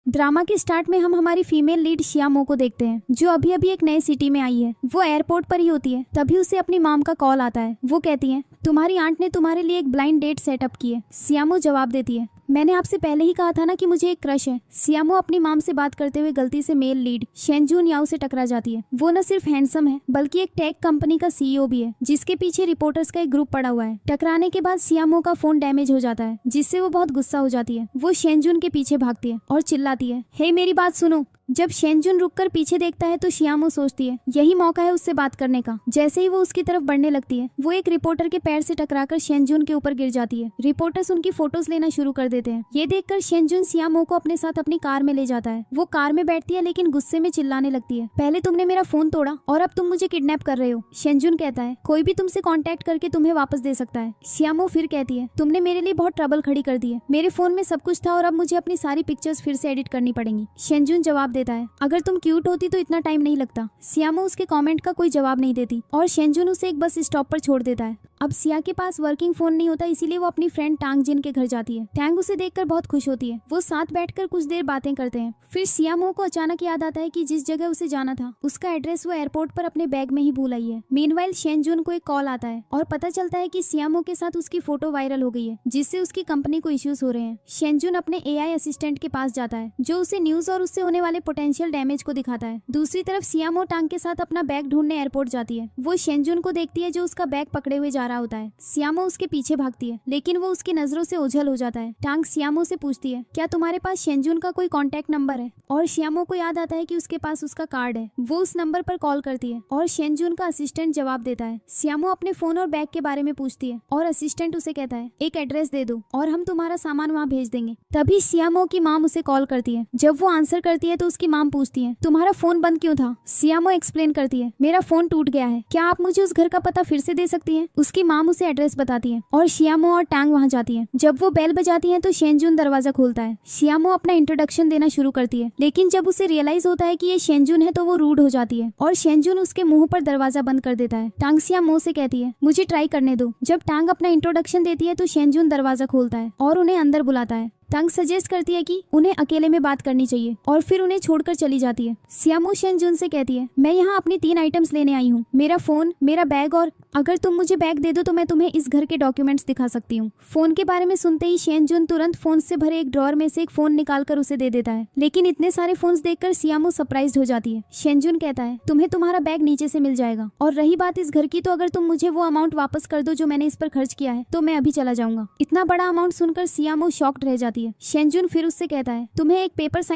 Drama के start में हम हमारी फीमेल लीड श्यामो को देखते हैं, जो अभी अभी एक नए सिटी में आई है। वो एयरपोर्ट पर ही होती है, तभी उसे अपनी मॉम का कॉल आता है। वो कहती है, तुम्हारी आंट ने तुम्हारे लिए एक ब्लाइंड डेट सेटअप की है। श्यामो जवाब देती है, मैंने आपसे पहले ही कहा था ना कि मुझे एक क्रश है। श्यामो अपनी मॉम से बात करते हुए गलती से मेल लीड शेनजून याओ से टकरा जाती है। वो न सिर्फ हैंडसम है बल्कि एक टेक कंपनी का सीईओ भी है, जिसके पीछे रिपोर्टर्स का एक ग्रुप पड़ा हुआ है। टकराने के बाद श्यामो का फोन डैमेज हो जाता है, जिससे वो बहुत गुस्सा हो जाती है। वो शेनजून के पीछे भागती है और चिल्लाती है, हे मेरी बात सुनो। जब शेनजुन रुककर पीछे देखता है तो श्यामो सोचती है यही मौका है उससे बात करने का। जैसे ही वो उसकी तरफ बढ़ने लगती है, वो एक रिपोर्टर के पैर से टकराकर शेनजुन के ऊपर गिर जाती है। रिपोर्टर्स उनकी फोटोज लेना शुरू कर देते हैं। ये देखकर शेनजुन श्यामो को अपने साथ अपनी कार में ले जाता है। वो कार में बैठती है लेकिन गुस्से में चिल्लाने लगती है, पहले तुमने मेरा फोन तोड़ा और अब तुम मुझे किडनैप कर रहे हो। शेनजुन कहता है, कोई भी तुमसे कॉन्टेक्ट करके तुम्हें वापस दे सकता है। श्यामो फिर कहती है, तुमने मेरे लिए बहुत ट्रबल खड़ी कर दी है। मेरे फोन में सब कुछ था और अब मुझे अपनी सारी पिक्चर्स फिर से एडिट करनी पड़ेंगी। शेनजुन जवाब देता है, अगर तुम क्यूट होती तो इतना टाइम नहीं लगता। श्यामो उसके कमेंट का कोई जवाब नहीं देती और शेनजुन उसे एक बस स्टॉप पर छोड़ देता है। अब सिया के पास वर्किंग फोन नहीं होता, इसीलिए वो अपनी फ्रेंड टांग जिन के घर जाती है। टैंग उसे देखकर बहुत खुश होती है। वो साथ बैठकर कुछ देर बातें करते हैं। फिर सियामो को अचानक याद आता है कि जिस जगह उसे जाना था उसका एड्रेस वो एयरपोर्ट पर अपने बैग में ही भूल आई है। मीनवाइल शेनजुन को एक कॉल आता है और पता चलता है कि सियामो के साथ उसकी फोटो वायरल हो गई है, जिससे उसकी कंपनी को इश्यूज हो रहे हैं। शेनजुन अपने एआई असिस्टेंट के पास जाता है, जो उसे न्यूज और उससे होने वाले पोटेंशियल डैमेज को दिखाता है। दूसरी तरफ सियामो टांग के साथ अपना बैग ढूंढने एयरपोर्ट जाती है। वो शेनजुन को देखती है जो उसका बैग पकड़े हुए जा रहा होता है। श्यामो उसके पीछे भागती है, लेकिन वो उसकी नजरों से ओझल हो जाता है। टांग श्यामो से पूछती है, क्या तुम्हारे पास शेनजुन का कोई कांटेक्ट नंबर है? और श्यामो को याद आता है कि उसके पास उसका कार्ड है। वो उस नंबर पर कॉल करती है और शेनजुन का असिस्टेंट जवाब देता है। श्यामो अपने फोन और बैग के बारे में पूछती है और असिस्टेंट उसे कहता है, एक एड्रेस दे दो और हम तुम्हारा सामान वहाँ भेज देंगे। तभी श्यामो की माम उसे कॉल करती है। जब वो आंसर करती है तो उसकी माम पूछती है, तुम्हारा फोन बंद क्यों था? श्यामो एक्सप्लेन करती है, मेरा फोन टूट गया है, क्या आप मुझे उस घर का पता फिर से दे सकती है? उसकी माम उसे एड्रेस बताती है और श्यामो और टांग वहाँ जाती है। जब वो बेल बजाती है तो शेनजुन दरवाजा खोलता है। श्यामो अपना इंट्रोडक्शन देना शुरू करती है, लेकिन जब उसे रियलाइज होता है कि ये शेनजुन है तो वो रूड हो जाती है और शेनजुन उसके मुंह पर दरवाजा बंद कर देता है। टांग श्यामो से कहती है, मुझे ट्राई करने दो। जब टांग अपना इंट्रोडक्शन देती है तो शेनजुन दरवाजा खोलता है और उन्हें अंदर बुलाता है। टांग सजेस्ट करती है कि उन्हें अकेले में बात करनी चाहिए और फिर उन्हें छोड़कर चली जाती है। श्यामो शेनजुन से कहती है, मैं यहाँ अपनी 3 आइटम्स लेने आई हूँ, मेरा फोन, मेरा बैग, और अगर तुम मुझे बैग दे दो तो मैं तुम्हें इस घर के डॉक्यूमेंट्स दिखा सकती हूँ। फोन के बारे में सुनते ही शेनजुन तुरंत फोन से भरे एक ड्रॉअर में से एक फोन निकालकर उसे दे देता है, लेकिन इतने सारे फोन्स देखकर श्यामो सरप्राइज्ड हो जाती है। शेनजुन कहता है, तुम्हें तुम्हारा बैग नीचे से मिल जाएगा, और रही बात इस घर की, तो अगर तुम मुझे वो अमाउंट वापस कर दो जो मैंने इस पर खर्च किया है तो मैं अभी चला जाऊंगा। इतना बड़ा अमाउंट सुनकर श्यामो शॉक्ड रह जाती है। शेनजुन फिर उससे कहता है, तुम्हें एक पेपर